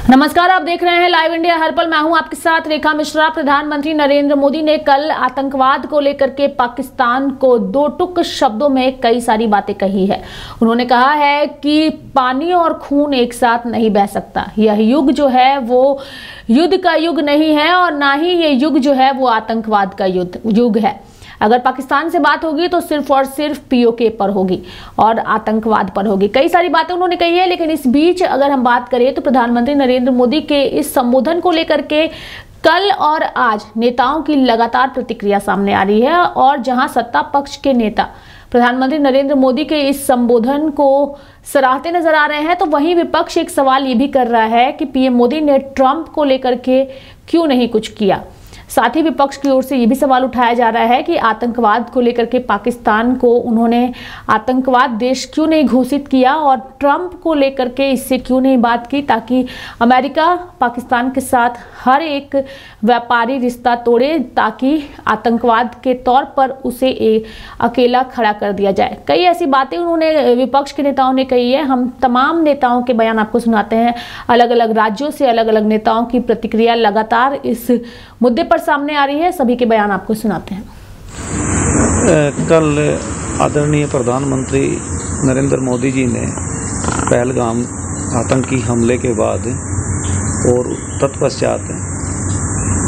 नमस्कार, आप देख रहे हैं लाइव इंडिया हर पल। मैं हूं आपके साथ रेखा मिश्रा। प्रधानमंत्री नरेंद्र मोदी ने कल आतंकवाद को लेकर के पाकिस्तान को दो टुक शब्दों में कई सारी बातें कही है। उन्होंने कहा है कि पानी और खून एक साथ नहीं बह सकता। यह युग जो है वो युद्ध का युग नहीं है और ना ही ये युग जो है वो आतंकवाद का युग है। अगर पाकिस्तान से बात होगी तो सिर्फ और सिर्फ पीओके पर होगी और आतंकवाद पर होगी। कई सारी बातें उन्होंने कही है, लेकिन इस बीच अगर हम बात करें तो प्रधानमंत्री नरेंद्र मोदी के इस संबोधन को लेकर के कल और आज नेताओं की लगातार प्रतिक्रिया सामने आ रही है। और जहां सत्ता पक्ष के नेता प्रधानमंत्री नरेंद्र मोदी के इस संबोधन को सराहते नजर आ रहे हैं, तो वहीं विपक्ष एक सवाल ये भी कर रहा है कि पीएम मोदी ने ट्रंप को लेकर के क्यों नहीं कुछ किया। साथ ही विपक्ष की ओर से यह भी सवाल उठाया जा रहा है कि आतंकवाद को लेकर के पाकिस्तान को उन्होंने आतंकवाद देश क्यों नहीं घोषित किया और ट्रंप को लेकर के इससे क्यों नहीं बात की, ताकि अमेरिका पाकिस्तान के साथ हर एक व्यापारी रिश्ता तोड़े, ताकि आतंकवाद के तौर पर उसे अकेला खड़ा कर दिया जाए। कई ऐसी बातें उन्होंने विपक्ष के नेताओं ने कही है। हम तमाम नेताओं के बयान आपको सुनाते हैं। अलग अलग राज्यों से अलग अलग नेताओं की प्रतिक्रिया लगातार इस मुद्दे पर सामने आ रही है। सभी के बयान आपको सुनाते हैं। कल आदरणीय प्रधानमंत्री नरेंद्र मोदी जी ने पहलगाम आतंकी हमले के बाद और तत्पश्चात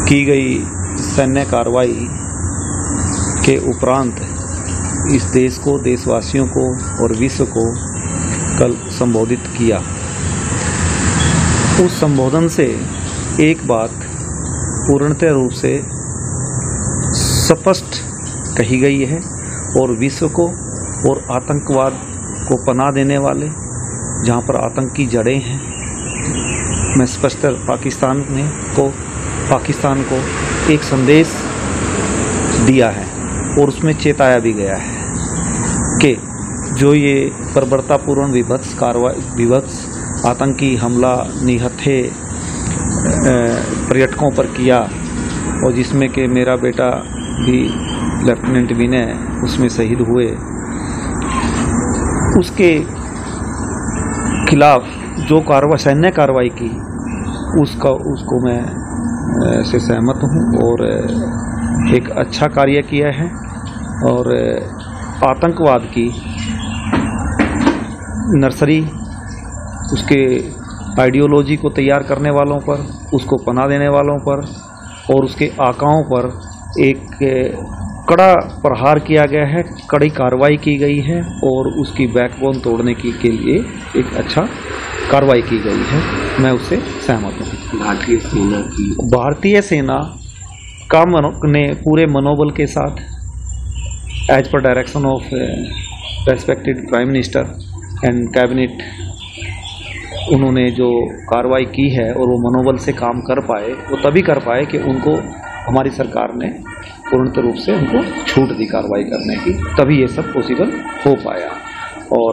की गई सैन्य कार्रवाई के उपरांत इस देश को, देशवासियों को और विश्व को कल संबोधित किया। उस संबोधन से एक बात पूर्णतः रूप से स्पष्ट कही गई है और विश्व को और आतंकवाद को पनाह देने वाले, जहां पर आतंक की जड़ें हैं, मैं स्पष्ट पाकिस्तान को एक संदेश दिया है और उसमें चेताया भी गया है कि जो ये बर्बरतापूर्ण विभत्स आतंकी हमला निहत्थे पर्यटकों पर किया और जिसमें कि मेरा बेटा भी लेफ्टिनेंट विनय उसमें शहीद हुए, उसके खिलाफ जो सैन्य कार्रवाई की उसको मैं से सहमत हूँ और एक अच्छा कार्य किया है। और आतंकवाद की नर्सरी, उसके आइडियोलॉजी को तैयार करने वालों पर, उसको पनाह देने वालों पर और उसके आकाओं पर एक कड़ा प्रहार किया गया है, कड़ी कार्रवाई की गई है और उसकी बैकबोन तोड़ने के लिए एक अच्छा कार्रवाई की गई है। मैं उससे सहमत हूँ। भारतीय सेना का ने पूरे मनोबल के साथ as per direction of respected prime minister and cabinet उन्होंने जो कार्रवाई की है और वो मनोबल से काम कर पाए, वो तभी कर पाए कि उनको हमारी सरकार ने पूर्ण रूप से उनको छूट दी कार्रवाई करने की, तभी ये सब पॉसिबल हो पाया। और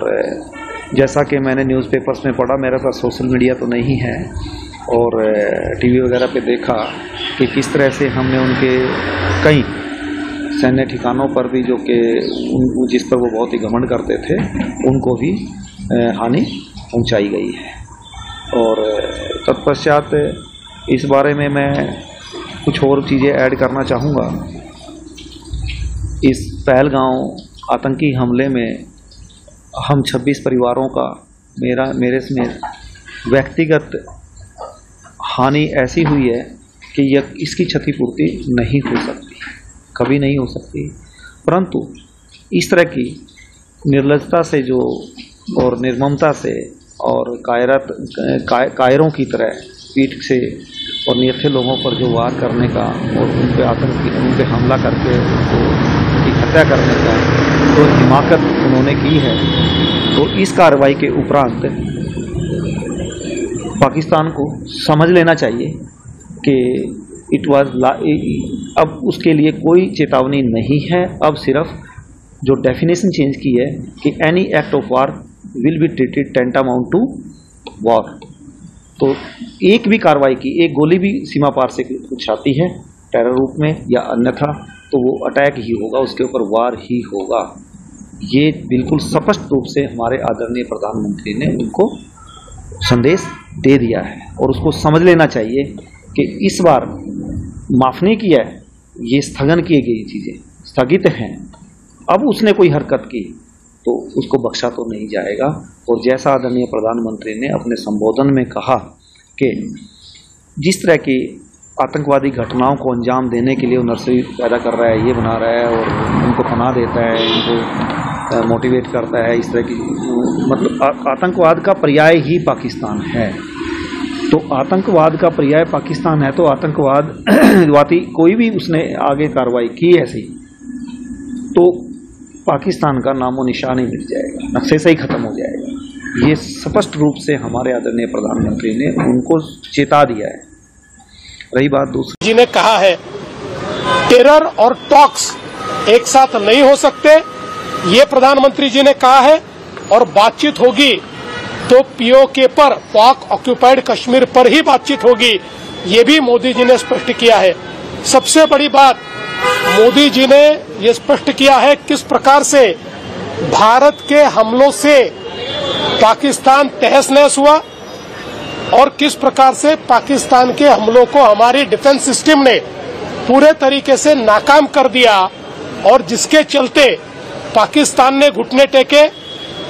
जैसा कि मैंने न्यूज़पेपर्स में पढ़ा, मेरे पास सोशल मीडिया तो नहीं है, और टीवी वगैरह पे देखा कि किस तरह से हमने उनके कई सैन्य ठिकानों पर भी जो कि जिस पर वो बहुत ही घमंड करते थे, उनको भी हानि पहुंचाई गई है। और तत्पश्चात इस बारे में मैं कुछ और चीज़ें ऐड करना चाहूँगा। इस पहलगाम आतंकी हमले में हम 26 परिवारों का मेरे समेत व्यक्तिगत हानि ऐसी हुई है कि इसकी क्षतिपूर्ति नहीं हो सकती, कभी नहीं हो सकती। परंतु इस तरह की निर्लजता से जो और निर्ममता से और कायरों की तरह पीठ से और निहत्थे लोगों पर जो वार करने का और उन पे हमला करके उनकी हत्या करने का जो हिमाकत उन्होंने की है, तो इस कार्रवाई के उपरांत पाकिस्तान को समझ लेना चाहिए कि अब उसके लिए कोई चेतावनी नहीं है। अब सिर्फ जो डेफिनेशन चेंज की है कि any act of war will be treated tantamount to war. तो एक भी कार्रवाई की, एक गोली भी सीमा पार से कुछ आती है टेरर रूप में या अन्यथा, तो वो अटैक ही होगा, उसके ऊपर वार ही होगा। ये बिल्कुल स्पष्ट रूप से हमारे आदरणीय प्रधानमंत्री ने उनको संदेश दे दिया है और उसको समझ लेना चाहिए कि इस बार माफ़ नहीं किया है, ये स्थगन की गई चीज़ें स्थगित हैं। अब उसने कोई हरकत की तो उसको बख्शा तो नहीं जाएगा। और जैसा आदरणीय प्रधानमंत्री ने अपने संबोधन में कहा कि जिस तरह की आतंकवादी घटनाओं को अंजाम देने के लिए वो नर्सरी पैदा कर रहा है, ये बना रहा है और उनको पनाह देता है, इनको मोटिवेट करता है, इस तरह की मतलब आतंकवाद का पर्याय ही पाकिस्तान है। तो आतंकवाद का पर्याय पाकिस्तान है, तो आतंकवादी कोई भी उसने आगे कार्रवाई की ऐसी तो पाकिस्तान का नामो निशान ही मिट जाएगा, नक्शे से ही ख़त्म हो जाएगा। ये स्पष्ट रूप से हमारे आदरणीय प्रधानमंत्री ने उनको चेता दिया है। रही बात दूसरी, जी ने कहा है टेरर और टॉक्स एक साथ नहीं हो सकते, ये प्रधानमंत्री जी ने कहा है। और बातचीत होगी तो पीओके पर, पाक ऑक्यूपाइड कश्मीर पर ही बातचीत होगी, ये भी मोदी जी ने स्पष्ट किया है। सबसे बड़ी बात मोदी जी ने ये स्पष्ट किया है किस प्रकार से भारत के हमलों से पाकिस्तान तहस नहस हुआ और किस प्रकार से पाकिस्तान के हमलों को हमारी डिफेंस सिस्टम ने पूरे तरीके से नाकाम कर दिया और जिसके चलते पाकिस्तान ने घुटने टेके,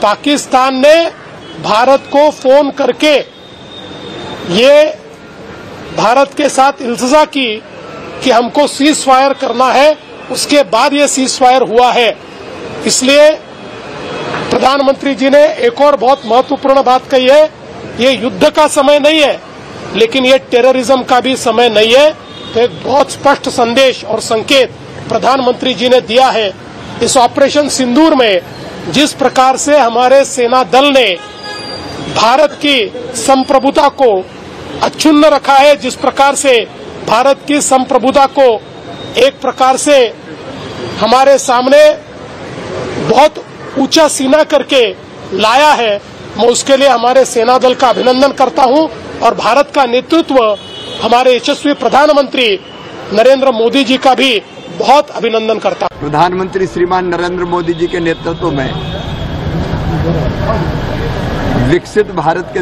पाकिस्तान ने भारत को फोन करके ये भारत के साथ इल्तिजा की कि हमको सीज फायर करना है, उसके बाद ये सीज फायर हुआ है। इसलिए प्रधानमंत्री जी ने एक और बहुत महत्वपूर्ण बात कही है, ये युद्ध का समय नहीं है लेकिन ये टेररिज्म का भी समय नहीं है। तो एक बहुत स्पष्ट संदेश और संकेत प्रधानमंत्री जी ने दिया है। इस ऑपरेशन सिंदूर में जिस प्रकार से हमारे सेना दल ने भारत की संप्रभुता को अक्षुण्ण रखा है, जिस प्रकार से भारत की संप्रभुता को एक प्रकार से हमारे सामने बहुत ऊंचा सीना करके लाया है, मैं उसके लिए हमारे सेना दल का अभिनंदन करता हूं और भारत का नेतृत्व हमारे यशस्वी प्रधानमंत्री नरेंद्र मोदी जी का भी बहुत अभिनंदन करता हूं। प्रधानमंत्री श्रीमान नरेंद्र मोदी जी के नेतृत्व में विकसित भारत के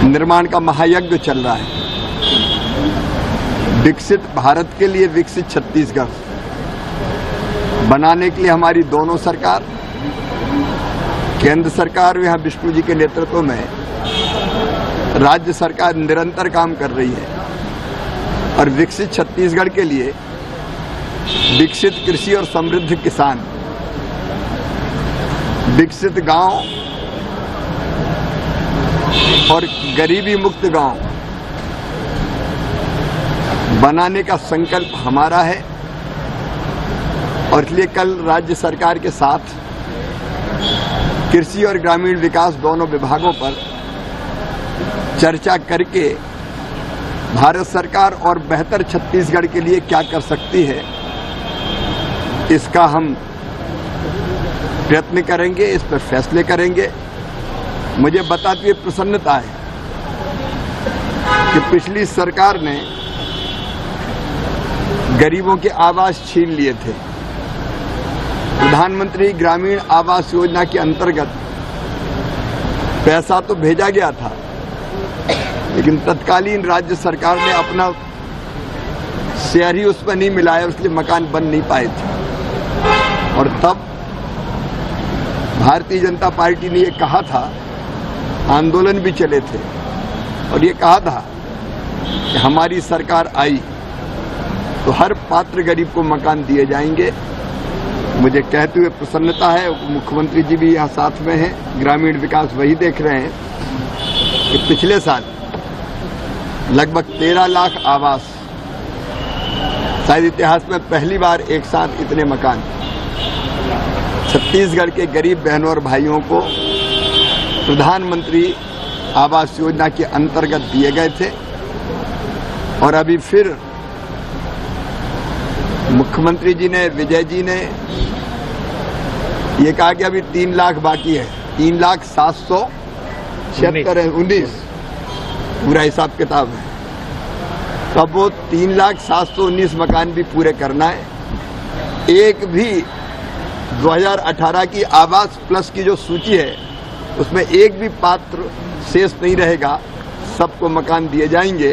निर्माण का महायज्ञ चल रहा है। विकसित भारत के लिए विकसित छत्तीसगढ़ बनाने के लिए हमारी दोनों सरकार, केंद्र सरकार यहाँ विष्णु जी के नेतृत्व में राज्य सरकार निरंतर काम कर रही है और विकसित छत्तीसगढ़ के लिए विकसित कृषि और समृद्ध किसान, विकसित गांव और गरीबी मुक्त गांव बनाने का संकल्प हमारा है। और इसलिए कल राज्य सरकार के साथ कृषि और ग्रामीण विकास दोनों विभागों पर चर्चा करके भारत सरकार और बेहतर छत्तीसगढ़ के लिए क्या कर सकती है, इसका हम प्रयत्न करेंगे, इस पर फैसले करेंगे। मुझे बताते हुए प्रसन्नता है कि पिछली सरकार ने गरीबों के आवास छीन लिए थे। प्रधानमंत्री ग्रामीण आवास योजना के अंतर्गत पैसा तो भेजा गया था, लेकिन तत्कालीन राज्य सरकार ने अपना शेयर ही उसमें नहीं मिलाया, इसलिए मकान बन नहीं पाए थे। और तब भारतीय जनता पार्टी ने ये कहा था, आंदोलन भी चले थे और ये कहा था कि हमारी सरकार आई तो हर पात्र गरीब को मकान दिए जाएंगे। मुझे कहते हुए प्रसन्नता है, मुख्यमंत्री जी भी यहाँ साथ में हैं, ग्रामीण विकास वही देख रहे हैं कि पिछले साल लगभग 13 लाख आवास, शायद इतिहास में पहली बार एक साथ इतने मकान छत्तीसगढ़ के गरीब बहनों और भाइयों को प्रधानमंत्री आवास योजना के अंतर्गत दिए गए थे। और अभी फिर मुख्यमंत्री जी ने, विजय जी ने ये कहा कि अभी 3 लाख बाकी है, 3,776,19 पूरा हिसाब किताब है। तब वो 3,719 मकान भी पूरे करना है। एक भी 2018 की आवास प्लस की जो सूची है उसमें एक भी पात्र शेष नहीं रहेगा, सबको मकान दिए जाएंगे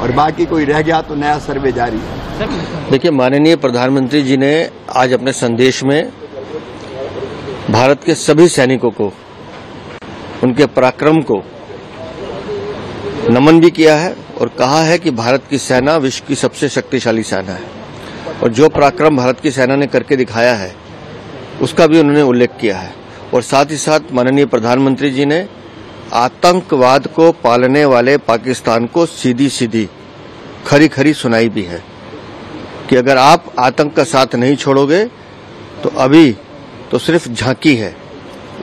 और बाकी कोई रह गया तो नया सर्वे जारी है। देखिए, माननीय प्रधानमंत्री जी ने आज अपने संदेश में भारत के सभी सैनिकों को, उनके पराक्रम को नमन भी किया है और कहा है कि भारत की सेना विश्व की सबसे शक्तिशाली सेना है और जो पराक्रम भारत की सेना ने करके दिखाया है उसका भी उन्होंने उल्लेख किया है। और साथ ही साथ माननीय प्रधानमंत्री जी ने आतंकवाद को पालने वाले पाकिस्तान को सीधी सीधी खरी खरी सुनाई भी है कि अगर आप आतंक का साथ नहीं छोड़ोगे तो अभी तो सिर्फ झांकी है,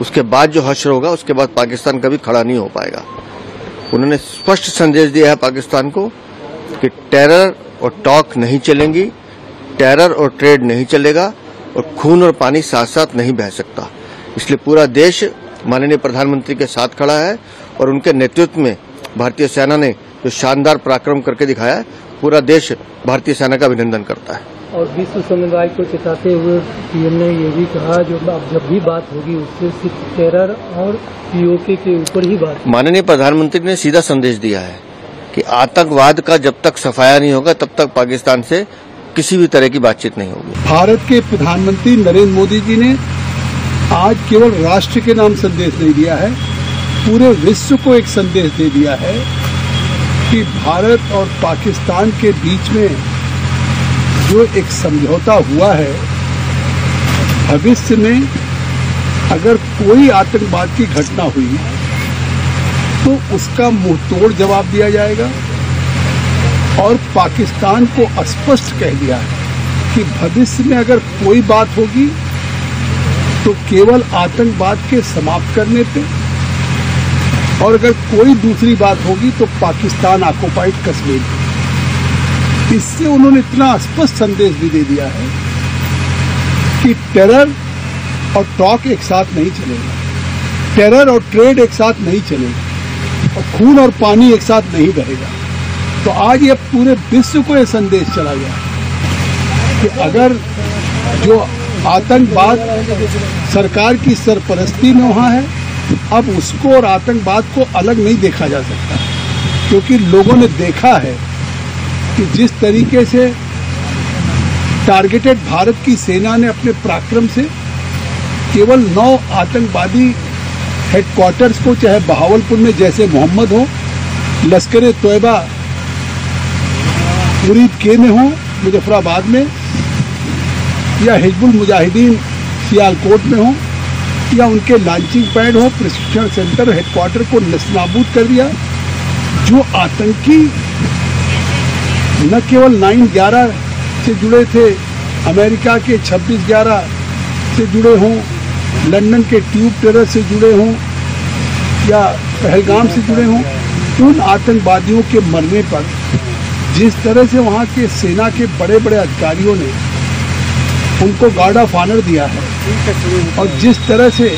उसके बाद जो हश्र होगा उसके बाद पाकिस्तान कभी खड़ा नहीं हो पाएगा। उन्होंने स्पष्ट संदेश दिया है पाकिस्तान को कि टेरर और टॉक नहीं चलेंगी, टेरर और ट्रेड नहीं चलेगा और खून और पानी साथ साथ नहीं बह सकता। इसलिए पूरा देश माननीय प्रधानमंत्री के साथ खड़ा है और उनके नेतृत्व में भारतीय सेना ने जो शानदार पराक्रम करके दिखाया है, पूरा देश भारतीय सेना का अभिनंदन करता है। और विश्व समुदाय को चेताते हुए पीएम ने ये भी कहा जो अब जब भी बात होगी उससे सिर्फ टेरर और पीओके के ऊपर ही बात। माननीय प्रधानमंत्री ने सीधा संदेश दिया है कि आतंकवाद का जब तक सफाया नहीं होगा तब तक पाकिस्तान से किसी भी तरह की बातचीत नहीं होगी। भारत के प्रधानमंत्री नरेंद्र मोदी जी ने आज केवल राष्ट्र के नाम संदेश नहीं दिया है, पूरे विश्व को एक संदेश दे दिया है कि भारत और पाकिस्तान के बीच में जो एक समझौता हुआ है, भविष्य में अगर कोई आतंकवाद की घटना हुई तो उसका मुंहतोड़ जवाब दिया जाएगा। और पाकिस्तान को स्पष्ट कह दिया है कि भविष्य में अगर कोई बात होगी तो केवल आतंकवाद के समाप्त करने पे, और अगर कोई दूसरी बात होगी तो पाकिस्तान ऑक्युपाइड कश्मीर पे। इससे उन्होंने इतना स्पष्ट संदेश भी दे दिया है कि टेरर और टॉक एक साथ नहीं चलेगा, टेरर और ट्रेड एक साथ नहीं चलेगा और खून और पानी एक साथ नहीं बहेगा। तो आज ये पूरे विश्व को ये संदेश चला गया कि अगर जो आतंकवाद सरकार की सरपरस्ती में वहाँ है, अब उसको और आतंकवाद को अलग नहीं देखा जा सकता, क्योंकि लोगों ने देखा है कि जिस तरीके से टारगेटेड भारत की सेना ने अपने पराक्रम से केवल 9 आतंकवादी हेडक्वार्टर्स को, चाहे बहावलपुर में जैसे मोहम्मद हो, लश्कर तोयबा मुरीद के में हो मुजफ्फराबाद में, या हिजबुल मुजाहिदीन सियालकोट में हो, या उनके लॉन्चिंग पैड हो, प्रशिक्षण सेंटर हेडक्वार्टर को नस्तानाबूद कर दिया। जो आतंकी न केवल 9/11 से जुड़े थे, अमेरिका के 26/11 से जुड़े हों, लंदन के ट्यूब टेरर से जुड़े हों या पहलगाम से जुड़े हों, उन आतंकवादियों के मरने पर जिस तरह से वहाँ के सेना के बड़े बड़े अधिकारियों ने उनको गार्ड ऑफ ऑनर दिया है, और जिस तरह से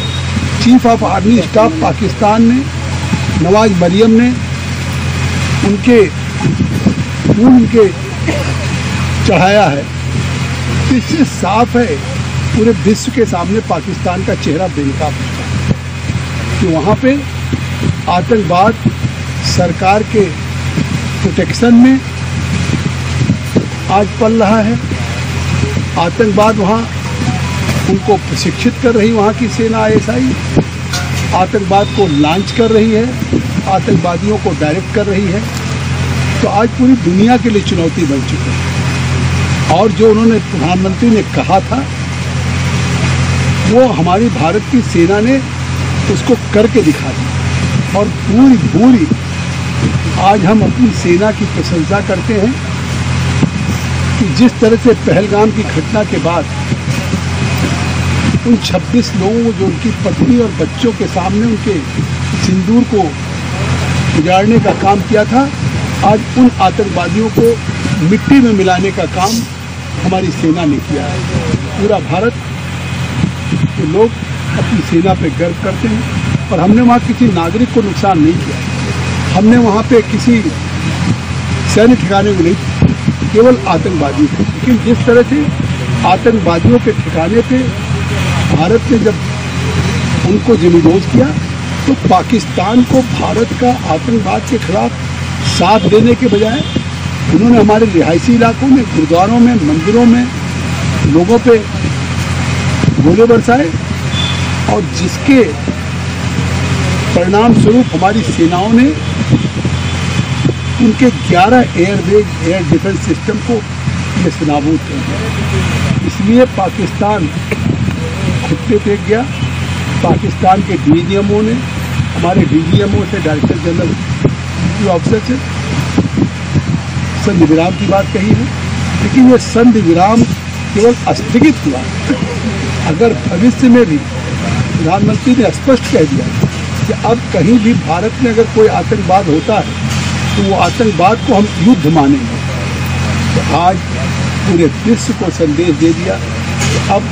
chief of army staff Pakistan ने नवाज मरियम ने उनके चढ़ाया है, इससे साफ है पूरे विश्व के सामने पाकिस्तान का चेहरा बेनकाब होता है कि वहाँ पे आतंकवाद सरकार के प्रोटेक्शन में आज पल रहा है। आतंकवाद वहाँ उनको प्रशिक्षित कर रही वहाँ की सेना ISI, आतंकवाद को लॉन्च कर रही है, आतंकवादियों को डायरेक्ट कर रही है। तो आज पूरी दुनिया के लिए चुनौती बन चुकी है। और जो उन्होंने प्रधानमंत्री ने कहा था वो हमारी भारत की सेना ने उसको करके दिखा दिया, और पूरी आज हम अपनी सेना की प्रशंसा करते हैं कि जिस तरह से पहलगाम की घटना के बाद उन 26 लोगों को, जो उनकी पत्नी और बच्चों के सामने उनके सिंदूर को उजाड़ने का काम किया था, आज उन आतंकवादियों को मिट्टी में मिलाने का काम हमारी सेना ने किया है। पूरा भारत के लोग अपनी सेना पे गर्व करते हैं, और हमने वहाँ किसी नागरिक को नुकसान नहीं किया, हमने वहाँ पे किसी सैन्य ठिकाने को नहीं, केवल आतंकवादी थे। लेकिन जिस तरह से आतंकवादियों के ठिकाने पे भारत ने जब उनको जिम्मेदार किया तो पाकिस्तान को भारत का आतंकवाद के खिलाफ साथ देने के बजाय उन्होंने हमारे रिहायशी इलाकों में, गुरुद्वारों में, मंदिरों में लोगों पे गोले बरसाए और जिसके परिणाम स्वरूप हमारी सेनाओं ने उनके 11 एयर डिफेंस सिस्टम को नेस्तनाबूद कर दिया। इसलिए पाकिस्तान खुद टेक गया। पाकिस्तान के डीजीएमओ ने, हमारे डीजीएमओ से डायरेक्टर जनरल ऑफिसर से संधि विराम की बात कही है, लेकिन ये संधि विराम केवल स्थगित हुआ। अगर भविष्य में भी प्रधानमंत्री ने स्पष्ट कह दिया कि अब कहीं भी भारत में अगर कोई आतंकवाद होता है तो वो आतंकवाद को हम युद्ध मानेंगे, तो आज पूरे विश्व को संदेश दे दिया कि अब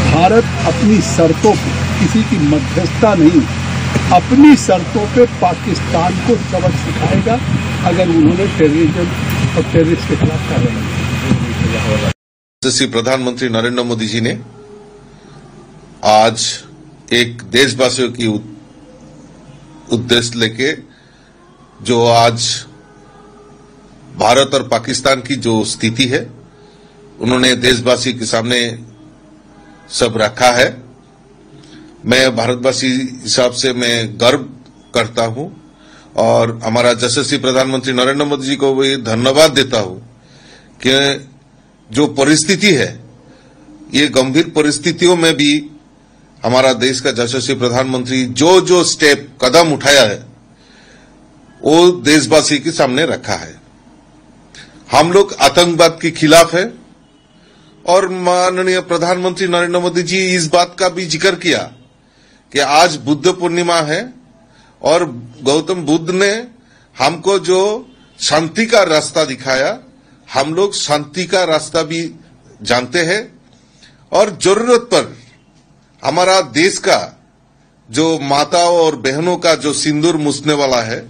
भारत अपनी शर्तों पर, किसी की मध्यस्थता नहीं, अपनी शर्तों पे पाकिस्तान को सबक सिखाएगा अगर उन्होंने टेररिज्म और टेररिस्ट के खिलाफ कार्रवाई की। श्री प्रधानमंत्री नरेंद्र मोदी जी ने आज एक देशवासियों की उद्देश्य लेके जो आज भारत और पाकिस्तान की जो स्थिति है उन्होंने देशवासी के सामने सब रखा है। मैं भारतवासी हिसाब से मैं गर्व करता हूं और हमारा यशस्वी प्रधानमंत्री नरेंद्र मोदी जी को भी धन्यवाद देता हूं कि जो परिस्थिति है, ये गंभीर परिस्थितियों में भी हमारा देश का यशस्वी प्रधानमंत्री जो जो स्टेप कदम उठाया है वो देशवासी के सामने रखा है। हम लोग आतंकवाद के खिलाफ है और माननीय प्रधानमंत्री नरेंद्र मोदी जी इस बात का भी जिक्र किया कि आज बुद्ध पूर्णिमा है और गौतम बुद्ध ने हमको जो शांति का रास्ता दिखाया, हम लोग शांति का रास्ता भी जानते हैं और जरूरत पर हमारा देश का जो माताओं और बहनों का जो सिंदूर मूसने वाला है,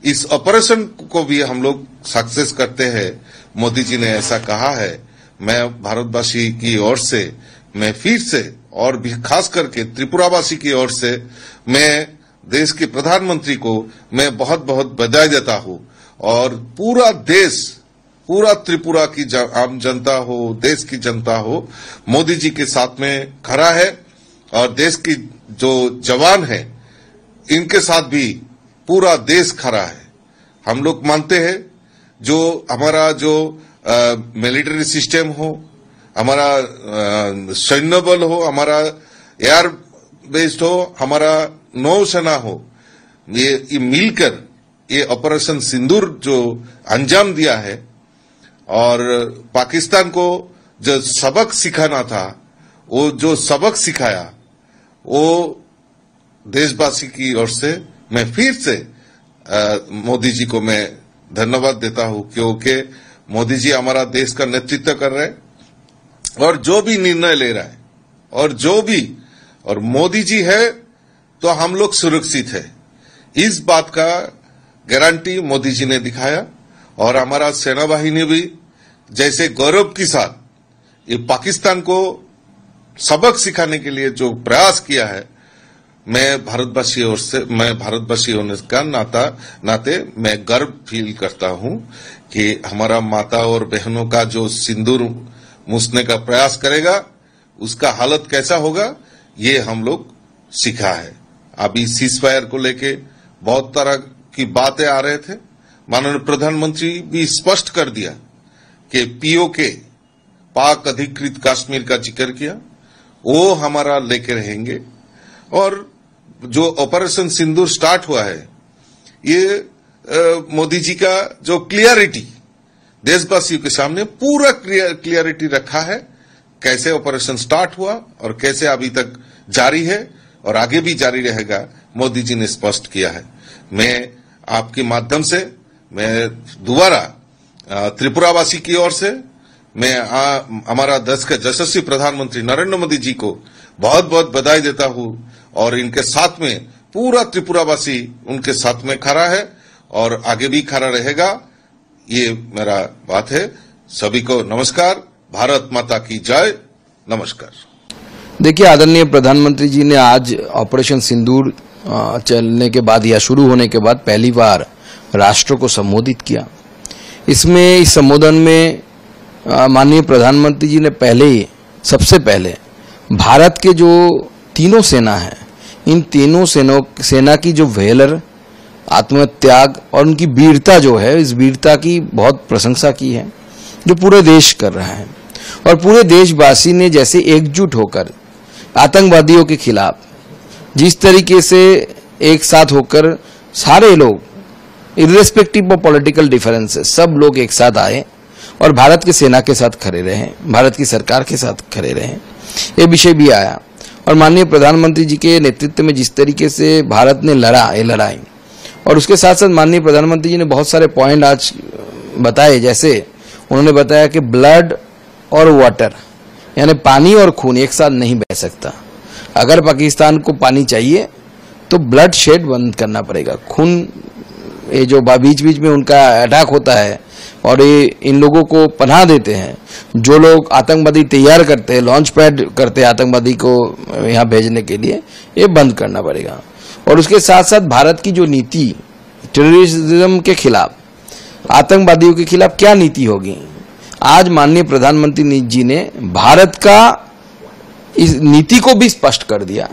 इस ऑपरेशन को भी हम लोग सक्सेस करते हैं। मोदी जी ने ऐसा कहा है। मैं भारतवासी की ओर से मैं फिर से और भी खास करके त्रिपुरावासी की ओर से मैं देश के प्रधानमंत्री को मैं बहुत बहुत बधाई देता हूं और पूरा देश, पूरा त्रिपुरा की आम जनता हो, देश की जनता हो, मोदी जी के साथ में खड़ा है और देश की जो जवान है इनके साथ भी पूरा देश खड़ा है। हम लोग मानते हैं जो हमारा जो मिलिट्री सिस्टम हो, हमारा सैन्य बल हो, हमारा एयर बेस्ड हो, हमारा नौसेना हो, ये मिलकर ये ऑपरेशन सिंदूर जो अंजाम दिया है और पाकिस्तान को जो सबक सिखाना था वो जो सबक सिखाया वो देशवासी की ओर से मैं फिर से मोदी जी को मैं धन्यवाद देता हूं क्योंकि मोदी जी हमारा देश का नेतृत्व कर रहे हैं और जो भी निर्णय ले रहा है और मोदी जी है तो हम लोग सुरक्षित है, इस बात का गारंटी मोदी जी ने दिखाया और हमारा सेना बाहिनी भी जैसे गौरव के साथ ये पाकिस्तान को सबक सिखाने के लिए जो प्रयास किया है, मैं भारतवासी होने का नाते मैं गर्व फील करता हूं कि हमारा माता और बहनों का जो सिंदूर मूसने का प्रयास करेगा उसका हालत कैसा होगा ये हम लोग सीखा है। अभी सीजफायर को लेके बहुत तरह की बातें आ रहे थे, माननीय प्रधानमंत्री भी स्पष्ट कर दिया कि पीओके पाक अधिकृत कश्मीर का जिक्र किया, वो हमारा लेके रहेंगे और जो ऑपरेशन सिंदूर स्टार्ट हुआ है ये मोदी जी का जो क्लियरिटी देशवासियों के सामने पूरा क्लियरिटी रखा है, कैसे ऑपरेशन स्टार्ट हुआ और कैसे अभी तक जारी है और आगे भी जारी रहेगा, मोदी जी ने स्पष्ट किया है। मैं आपके माध्यम से मैं दोबारा त्रिपुरावासी की ओर से मैं हमारा देश के यशस्वी प्रधानमंत्री नरेंद्र मोदी जी को बहुत बहुत बधाई देता हूं और इनके साथ में पूरा त्रिपुरावासी उनके साथ में खड़ा है और आगे भी खड़ा रहेगा, ये मेरा बात है। सभी को नमस्कार, भारत माता की जय, नमस्कार। देखिए, आदरणीय प्रधानमंत्री जी ने आज ऑपरेशन सिंदूर चलने के बाद या शुरू होने के बाद पहली बार राष्ट्र को संबोधित किया। इसमें इस संबोधन में माननीय प्रधानमंत्री जी ने सबसे पहले भारत के जो तीनों सेना है, इन तीनों सेना की जो वेलर, आत्मत्याग और उनकी वीरता जो है, इस वीरता की बहुत प्रशंसा की है, जो पूरे देश कर रहा है। और पूरे देशवासी ने जैसे एकजुट होकर आतंकवादियों के खिलाफ जिस तरीके से एक साथ होकर सारे लोग इर्रेस्पेक्टिव ऑफ पॉलिटिकल डिफरेंसेस सब लोग एक साथ आए और भारत की सेना के साथ खड़े रहे, भारत की सरकार के साथ खड़े रहे, ये विषय भी आया। और माननीय प्रधानमंत्री जी के नेतृत्व में जिस तरीके से भारत ने लड़ा ये लड़ाई, और उसके साथ साथ माननीय प्रधानमंत्री जी ने बहुत सारे पॉइंट आज बताए। जैसे उन्होंने बताया कि ब्लड और वाटर यानी पानी और खून एक साथ नहीं बह सकता। अगर पाकिस्तान को पानी चाहिए तो ब्लड शेड बंद करना पड़ेगा। खून ये जो बीच बीच में उनका अटैक होता है और ये इन लोगों को पनाह देते हैं, जो लोग आतंकवादी तैयार करते हैं, लॉन्च पैड करते हैं आतंकवादी को यहाँ भेजने के लिए, ये बंद करना पड़ेगा। और उसके साथ साथ भारत की जो नीति टेररिज्म के खिलाफ, आतंकवादियों के खिलाफ क्या नीति होगी, आज माननीय प्रधानमंत्री जी ने भारत का इस नीति को भी स्पष्ट कर दिया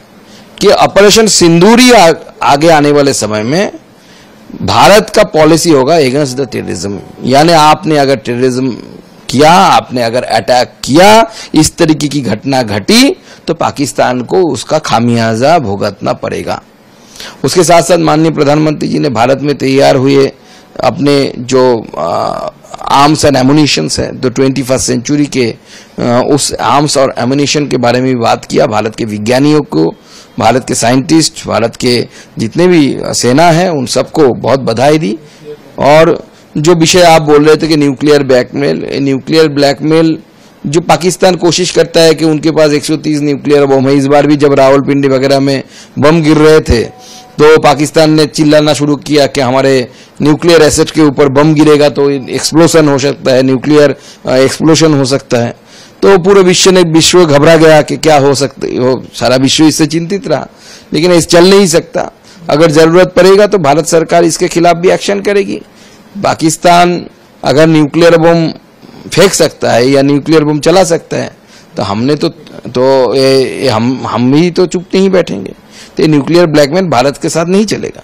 कि ऑपरेशन सिंदूर ही आगे आने वाले समय में भारत का पॉलिसी होगा अगेंस्ट द टेररिज्म। यानी आपने अगर टेररिज्म किया, आपने अगर अटैक किया, इस तरीके की घटना घटी तो पाकिस्तान को उसका खामियाजा भुगतना पड़ेगा। उसके साथ साथ माननीय प्रधानमंत्री जी ने भारत में तैयार हुए अपने जो आर्म्स एंड एमुनिशंस है, तो 21st सेंचुरी के उस आर्म्स और एमुनिशन के बारे में भी बात किया। भारत के विज्ञानियों को, भारत के साइंटिस्ट, भारत के जितने भी सेना है उन सबको बहुत बधाई दी। और जो विषय आप बोल रहे थे कि न्यूक्लियर ब्लैकमेल जो पाकिस्तान कोशिश करता है कि उनके पास 130 न्यूक्लियर बम है। इस बार भी जब रावलपिंडी वगैरह में बम गिर रहे थे तो पाकिस्तान ने चिल्लाना शुरू किया कि हमारे न्यूक्लियर एसेट के ऊपर बम गिरेगा तो एक्सप्लोजन हो सकता है, न्यूक्लियर एक्सप्लोजन हो सकता है। तो पूरे विश्व घबरा गया कि क्या हो सकता है, सारा विश्व इससे चिंतित रहा। लेकिन इस चल नहीं सकता, अगर जरूरत पड़ेगा तो भारत सरकार इसके खिलाफ भी एक्शन करेगी। पाकिस्तान अगर न्यूक्लियर बम फेंक सकता है या न्यूक्लियर बम चला सकता है तो हमने हम भी तो चुप नहीं बैठेंगे। तो न्यूक्लियर ब्लैकमेल भारत के साथ नहीं चलेगा।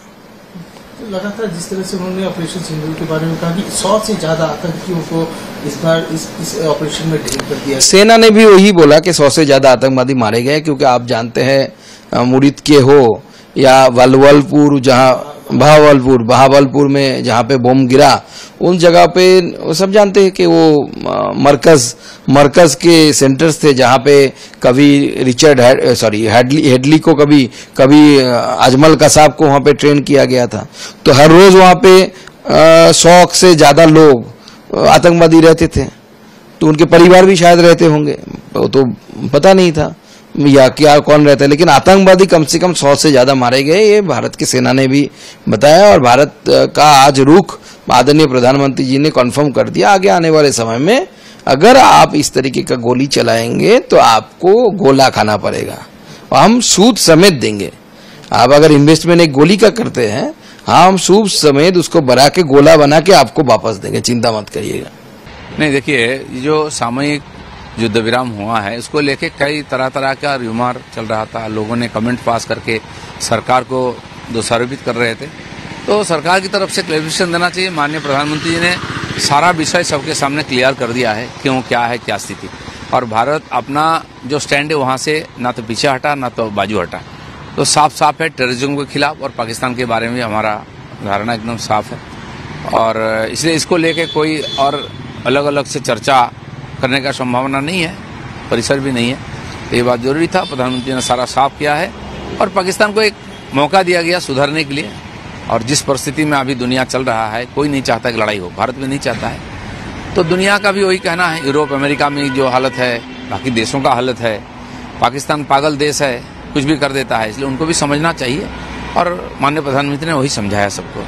लगातार जिस तरह से उन्होंने ऑपरेशन सिंदूर के बारे में कहा कि 100 से ज्यादा आतंकियों को इस बार इस ऑपरेशन में ढेर कर दिया। सेना ने भी वही बोला कि 100 से ज्यादा आतंकवादी मारे गए, क्योंकि आप जानते हैं मुरीद के हो या वलवलपुर, जहाँ बहावलपुर में जहाँ पे बम गिरा, उन जगह पे सब जानते हैं कि वो मरकज के सेंटर्स थे, जहाँ पे कभी हेडली को कभी अजमल कसाब को वहाँ पे ट्रेन किया गया था। तो हर रोज वहाँ पे 100 से ज्यादा लोग आतंकवादी रहते थे। तो उनके परिवार भी शायद रहते होंगे, तो पता नहीं था या क्या कौन रहता है, लेकिन आतंकवादी कम से कम 100 से ज्यादा मारे गए, ये भारत की सेना ने भी बताया। और भारत का आज रुख आदरणीय प्रधानमंत्री जी ने कॉन्फर्म कर दिया, आगे आने वाले समय में अगर आप इस तरीके का गोली चलाएंगे तो आपको गोला खाना पड़ेगा और हम सूद समेत देंगे। आप अगर इन्वेस्टमेंट एक गोली का करते हैं, हम सूद समेत उसको बना के गोला बना के आपको वापस देंगे, चिंता मत करिएगा। नहीं, देखिए, जो सामयिक युद्ध विराम हुआ है उसको लेके कई तरह का र्यूमर चल रहा था। लोगों ने कमेंट पास करके सरकार को दोषारोपित कर रहे थे। तो सरकार की तरफ से क्लैरिफिकेशन देना चाहिए। माननीय प्रधानमंत्री जी ने सारा विषय सबके सामने क्लियर कर दिया है, क्यों, क्या है, क्या स्थिति। और भारत अपना जो स्टैंड है वहाँ से ना तो पीछे हटा ना तो बाजू हटा। तो साफ है टेररिज्म के खिलाफ, और पाकिस्तान के बारे में हमारा धारणा एकदम साफ है। और इसलिए इसको लेके कोई और अलग अलग से चर्चा करने का संभावना नहीं है, परिसर भी नहीं है। तो ये बात जरूरी था, प्रधानमंत्री ने सारा साफ किया है और पाकिस्तान को एक मौका दिया गया सुधरने के लिए। और जिस परिस्थिति में अभी दुनिया चल रहा है, कोई नहीं चाहता कि लड़ाई हो, भारत भी नहीं चाहता है। तो दुनिया का भी वही कहना है, यूरोप अमेरिका में जो हालत है, बाकी देशों का हालत है, पाकिस्तान पागल देश है, कुछ भी कर देता है, इसलिए उनको भी समझना चाहिए। और माननीय प्रधानमंत्री ने वही समझाया सबको।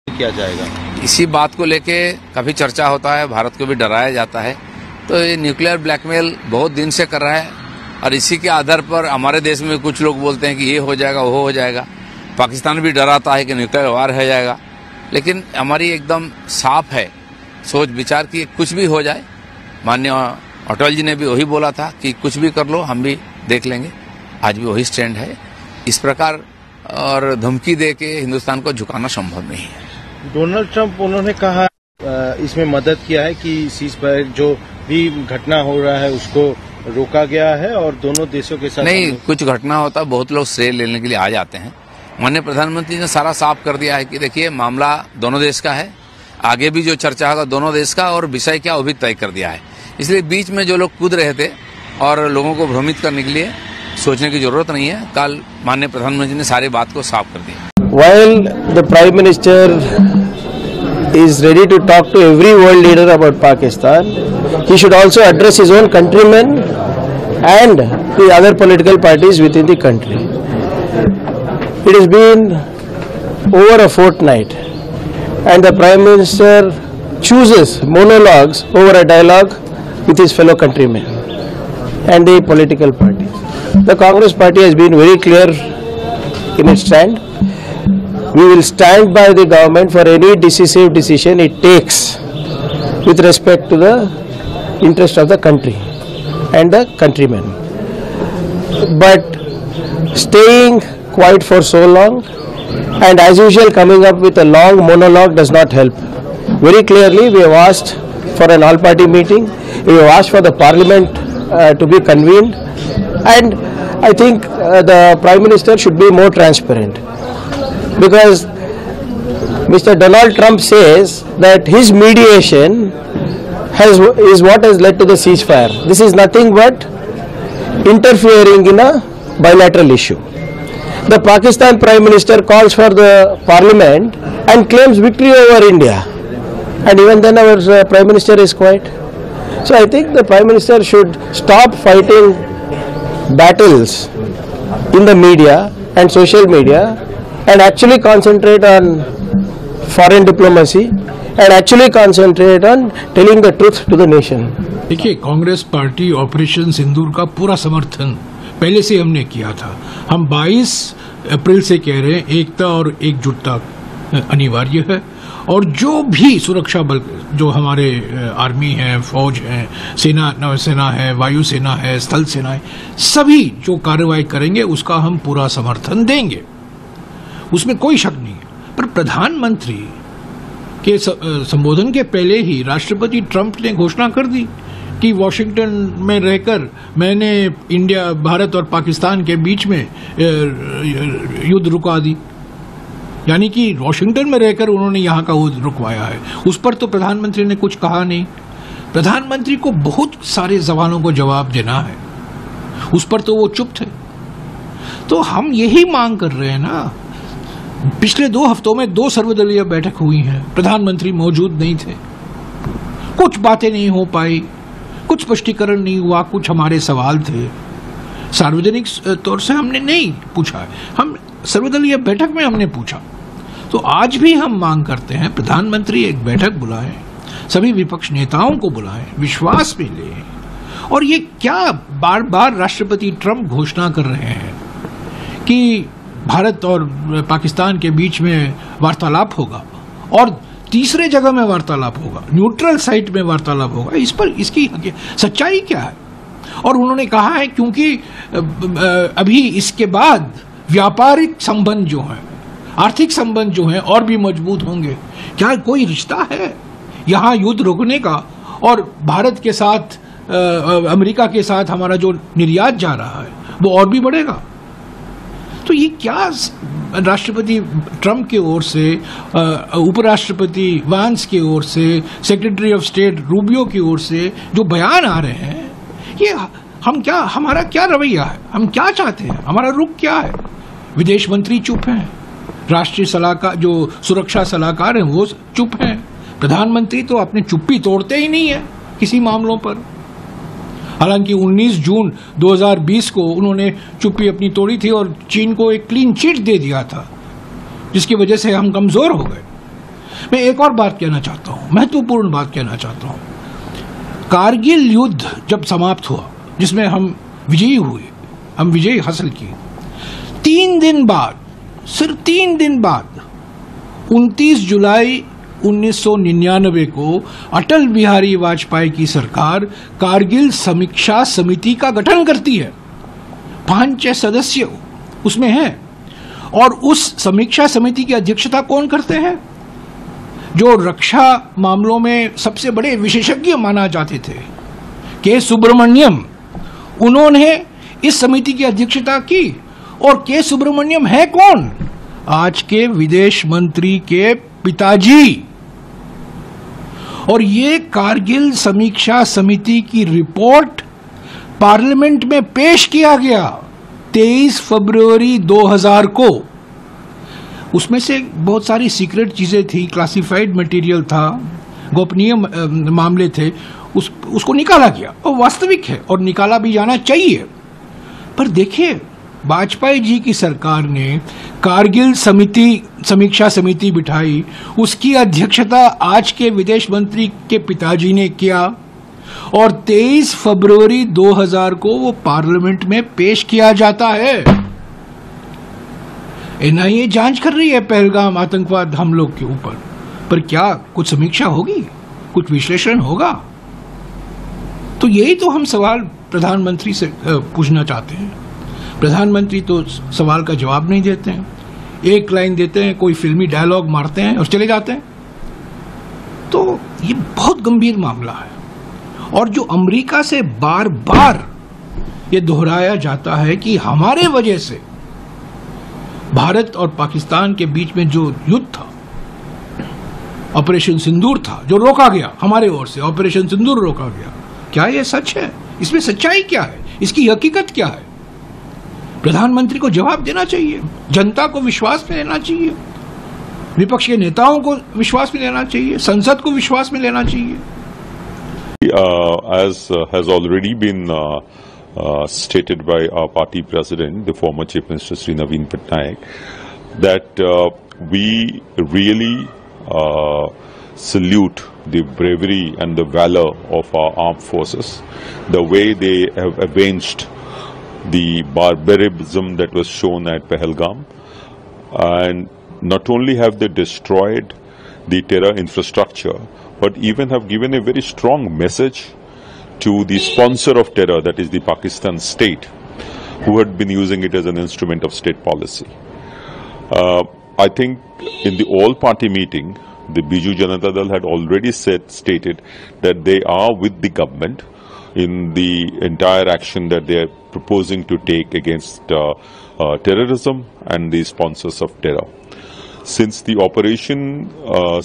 किया जाएगा इसी बात को लेके काफी चर्चा होता है, भारत को भी डराया जाता है। तो ये न्यूक्लियर ब्लैकमेल बहुत दिन से कर रहा है और इसी के आधार पर हमारे देश में कुछ लोग बोलते हैं कि ये हो जाएगा, वो हो जाएगा। पाकिस्तान भी डराता है कि न्यूक्लियर वार हो जाएगा, लेकिन हमारी एकदम साफ है सोच विचार कि कुछ भी हो जाए। माननीय अटल जी ने भी वही बोला था कि कुछ भी कर लो, हम भी देख लेंगे। आज भी वही स्टैंड है। इस प्रकार और धमकी दे के हिंदुस्तान को झुकाना संभव नहीं है। डोनाल्ड ट्रंप उन्होंने कहा इसमें मदद किया है कि सीज फायर जो भी घटना हो रहा है उसको रोका गया है और दोनों देशों के साथ नहीं, कुछ घटना होता बहुत लोग श्रेय लेने के लिए आ जाते हैं। माननीय प्रधानमंत्री ने सारा साफ कर दिया है कि देखिए मामला दोनों देश का है, आगे भी जो चर्चा होगा दोनों देश का, और विषय क्या वो भी तय कर दिया है। इसलिए बीच में जो लोग कूद रहे थे और लोगों को भ्रमित करने के लिए सोचने की जरूरत नहीं है। कल माननीय प्रधानमंत्री ने सारी बात को साफ कर दिया। While the Prime Minister is ready to talk to every world leader about Pakistan, he should also address his own countrymen and the other political parties within the country. It has been over a fortnight and the Prime Minister chooses monologues over a dialogue with his fellow countrymen and the political parties. The Congress party has been very clear in its stand. We will stand by the government for any decisive decision it takes with respect to the interest of the country and the countrymen. But staying quiet for so long and as usual coming up with a long monologue does not help. Very clearly we have asked for an all-party meeting, we have asked for the parliament to be convened, and I think the Prime Minister should be more transparent, because Mr. Donald Trump says that his mediation is what has led to the ceasefire. This is nothing but interfering in a bilateral issue. The Pakistan Prime Minister calls for the parliament and claims victory over India, and even then our Prime Minister is quiet. So I think the Prime Minister should stop fighting battles in the media and social media and actually concentrate on foreign diplomacy and actually concentrate on telling the truth to the nation. देखिए, Congress party operation सिंदूर का पूरा समर्थन पहले से हमने किया था। हम 22 अप्रैल से कह रहे हैं एकता और एकजुटता अनिवार्य है, और जो भी सुरक्षा बल, जो हमारे आर्मी है, फौज है, सेना, नौसेना है, वायुसेना है, स्थल सेना है, सभी जो कार्रवाई करेंगे उसका हम पूरा समर्थन देंगे, उसमें कोई शक नहीं है। पर प्रधानमंत्री के संबोधन के पहले ही राष्ट्रपति ट्रंप ने घोषणा कर दी कि वॉशिंगटन में रहकर मैंने इंडिया, भारत और पाकिस्तान के बीच में युद्ध रुका दी, यानी कि वॉशिंगटन में रहकर उन्होंने यहाँ का युद्ध रुकवाया है। उस पर तो प्रधानमंत्री ने कुछ कहा नहीं। प्रधानमंत्री को बहुत सारे सवालों को जवाब देना है, उस पर तो वो चुप थे। तो हम यही मांग कर रहे हैं ना। पिछले 2 हफ्तों में 2 सर्वदलीय बैठक हुई हैं, प्रधानमंत्री मौजूद नहीं थे, कुछ बातें नहीं हो पाई, कुछ स्पष्टीकरण नहीं हुआ, कुछ हमारे सवाल थे सार्वजनिक तौर से हमने नहीं पूछा है, हम सर्वदलीय बैठक में हमने पूछा। तो आज भी हम मांग करते हैं प्रधानमंत्री एक बैठक बुलाएं, सभी विपक्ष नेताओं को बुलाएं, विश्वास में लें। और ये क्या बार बार राष्ट्रपति ट्रंप घोषणा कर रहे हैं कि भारत और पाकिस्तान के बीच में वार्तालाप होगा और तीसरे जगह में वार्तालाप होगा, न्यूट्रल साइट में वार्तालाप होगा, इस पर इसकी सच्चाई क्या है? और उन्होंने कहा है क्योंकि अभी इसके बाद व्यापारिक संबंध जो हैं, आर्थिक संबंध जो हैं और भी मजबूत होंगे। क्या कोई रिश्ता है यहाँ युद्ध रोकने का और भारत के साथ, अमेरिका के साथ हमारा जो निर्यात जा रहा है वो और भी बढ़ेगा? तो ये क्या राष्ट्रपति ट्रंप की ओर से, उपराष्ट्रपति वांस की ओर से, सेक्रेटरी ऑफ स्टेट रूबियो की ओर से जो बयान आ रहे हैं, ये हम क्या, हमारा क्या रवैया है, हम क्या चाहते हैं, हमारा रुख क्या है? विदेश मंत्री चुप हैं, राष्ट्रीय सलाहकार, जो सुरक्षा सलाहकार हैं वो चुप हैं, प्रधानमंत्री तो अपनी चुप्पी तोड़ते ही नहीं है किसी मामलों पर। हालांकि 19 जून 2020 को उन्होंने चुप्पी अपनी तोड़ी थी और चीन को एक क्लीन चिट दे दिया था, जिसकी वजह से हम कमजोर हो गए। मैं एक और बात कहना चाहता हूं, महत्वपूर्ण बात कहना चाहता हूं। कारगिल युद्ध जब समाप्त हुआ, जिसमें हम विजयी हुए, हम विजय हासिल की। 3 दिन बाद, सिर्फ 3 दिन बाद 29 जुलाई 1999 को अटल बिहारी वाजपेयी की सरकार कारगिल समीक्षा समिति का गठन करती है। 5 सदस्य उसमें हैं और उस समीक्षा समिति की अध्यक्षता कौन करते हैं? जो रक्षा मामलों में सबसे बड़े विशेषज्ञ माना जाते थे, के सुब्रमण्यम, उन्होंने इस समिति की अध्यक्षता की। और के सुब्रमण्यम है कौन? आज के विदेश मंत्री के पिताजी। और ये कारगिल समीक्षा समिति की रिपोर्ट पार्लियामेंट में पेश किया गया 23 फरवरी 2000 को। उसमें से बहुत सारी सीक्रेट चीजें थी, क्लासिफाइड मटेरियल था, गोपनीय मामले थे, उसको निकाला गया और वास्तविक है और निकाला भी जाना चाहिए। पर देखिए, वाजपेयी जी की सरकार ने कारगिल समीक्षा समिति बिठाई, उसकी अध्यक्षता आज के विदेश मंत्री के पिताजी ने किया और 23 फरवरी 2000 को वो पार्लियामेंट में पेश किया जाता है। एनआईए जांच कर रही है पहलगाम आतंकवाद हमलों के ऊपर, पर क्या कुछ समीक्षा होगी, कुछ विश्लेषण होगा? तो यही तो हम सवाल प्रधानमंत्री से पूछना चाहते हैं। प्रधानमंत्री तो सवाल का जवाब नहीं देते हैं, एक लाइन देते हैं, कोई फिल्मी डायलॉग मारते हैं और चले जाते हैं। तो ये बहुत गंभीर मामला है और जो अमेरिका से बार बार ये दोहराया जाता है कि हमारे वजह से भारत और पाकिस्तान के बीच में जो युद्ध था, ऑपरेशन सिंदूर था, जो रोका गया हमारे ओर से, ऑपरेशन सिंदूर रोका गया, क्या ये सच है? इसमें सच्चाई क्या है? इसकी हकीकत क्या है? प्रधानमंत्री को जवाब देना चाहिए, जनता को विश्वास में लेना चाहिए, विपक्ष के नेताओं को विश्वास में लेना चाहिए, संसद को विश्वास में लेना चाहिए। As has already been stated by our party president, the former Chief Minister Sri Naveen Patnaik, that we really salute the bravery and the valor of our armed forces, the way they have avenged the barbarism that was shown at Pahalgam, and not only have they destroyed the terror infrastructure, but even have given a very strong message to the sponsor of terror, that is the Pakistan state, who had been using it as an instrument of state policy. I think in the all-party meeting, the Biju Janata Dal had already stated that they are with the government in the entire action that they are proposing to take against terrorism and the sponsors of terror. Since the Operation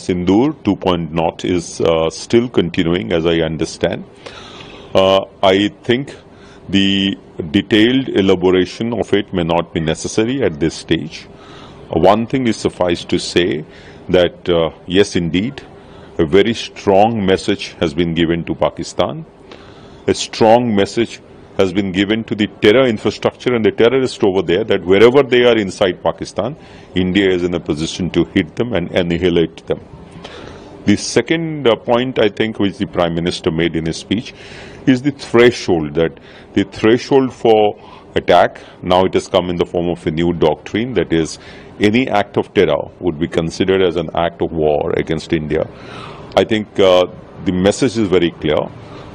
Sindoor 2.0 is still continuing, as I understand, I think the detailed elaboration of it may not be necessary at this stage. One thing is suffice to say that yes, indeed, a very strong message has been given to Pakistan. A strong message has been given to the terror infrastructure and the terrorists over there, that wherever they are inside Pakistan, India is in a position to hit them and annihilate them. The second point, I think, which the Prime Minister made in his speech, is the threshold, that the threshold for attack, now it has come in the form of a new doctrine, that is, any act of terror would be considered as an act of war against India. I think the message is very clear,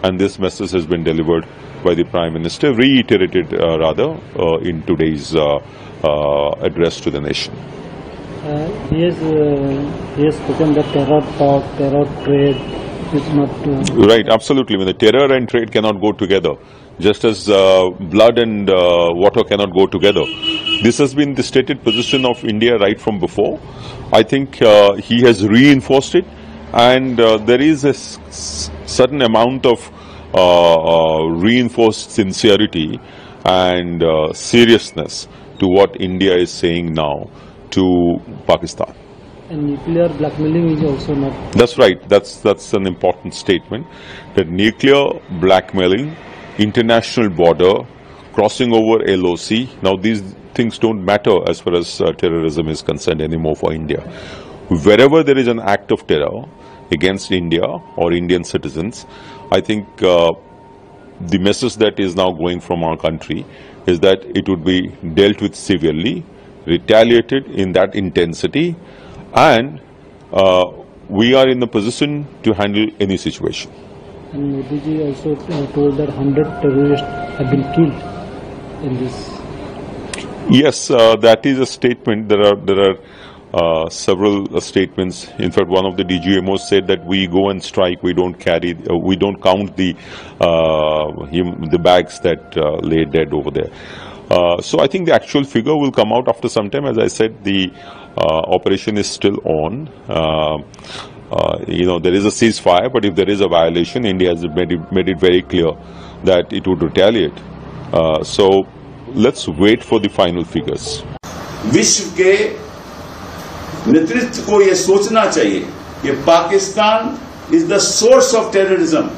and this message has been delivered by the Prime Minister, reiterated in today's address to the nation. He has spoken that terror talk, terror trade is not... Right, absolutely. When the terror and trade cannot go together, just as blood and water cannot go together. This has been the stated position of India right from before. I think he has reinforced it, and there is a certain amount of reinforced sincerity and seriousness to what India is saying now to Pakistan. And nuclear blackmailing is also not... That's right. That's an important statement. That nuclear blackmailing, international border, crossing over LOC, now these things don't matter as far as terrorism is concerned anymore for India. Wherever there is an act of terror against India or Indian citizens, I think the message that is now going from our country is that it would be dealt with severely, retaliated in that intensity, and we are in the position to handle any situation. And Modi ji also told that 100 terrorists have been killed in this. Yes, that is a statement. There are several statements. In fact, one of the DGMOs said that we go and strike, we don't carry, we don't count the bags that lay dead over there. So I think the actual figure will come out after some time. As I said, the operation is still on. There is a ceasefire, but if there is a violation, India has made it very clear that it would retaliate. So let's wait for the final figures. विश्व के नेतृत्व को यह सोचना चाहिए कि Pakistan is the source of terrorism,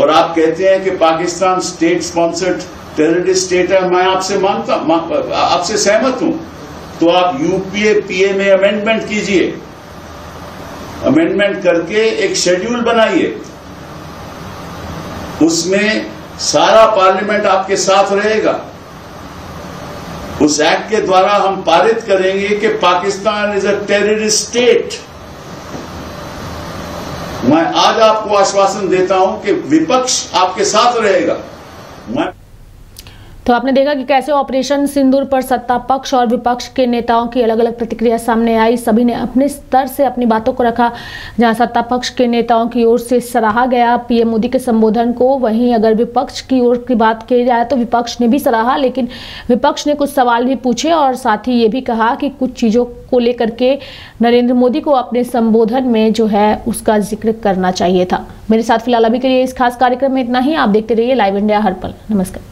और आप कहते हैं कि Pakistan state sponsored terrorist state है। मैं आपसे सहमत हूं। तो आप यूपीए पीए में अमेंडमेंट कीजिए, अमेंडमेंट करके एक शेड्यूल बनाइए, उसमें सारा पार्लियामेंट आपके साथ रहेगा। उस एक्ट के द्वारा हम पारित करेंगे कि Pakistan is a terrorist state. मैं आज आपको आश्वासन देता हूं कि विपक्ष आपके साथ रहेगा। तो आपने देखा कि कैसे ऑपरेशन सिंदूर पर सत्ता पक्ष और विपक्ष के नेताओं की अलग अलग प्रतिक्रिया सामने आई। सभी ने अपने स्तर से अपनी बातों को रखा। जहां सत्ता पक्ष के नेताओं की ओर से सराहा गया पीएम मोदी के संबोधन को, वहीं अगर विपक्ष की ओर की बात की जाए तो विपक्ष ने भी सराहा, लेकिन विपक्ष ने कुछ सवाल भी पूछे और साथ ही ये भी कहा कि कुछ चीज़ों को लेकर के नरेंद्र मोदी को अपने संबोधन में जो है उसका जिक्र करना चाहिए था। मेरे साथ फिलहाल अभी के लिए इस खास कार्यक्रम में इतना ही। आप देखते रहिए लाइव इंडिया हर पल। नमस्कार।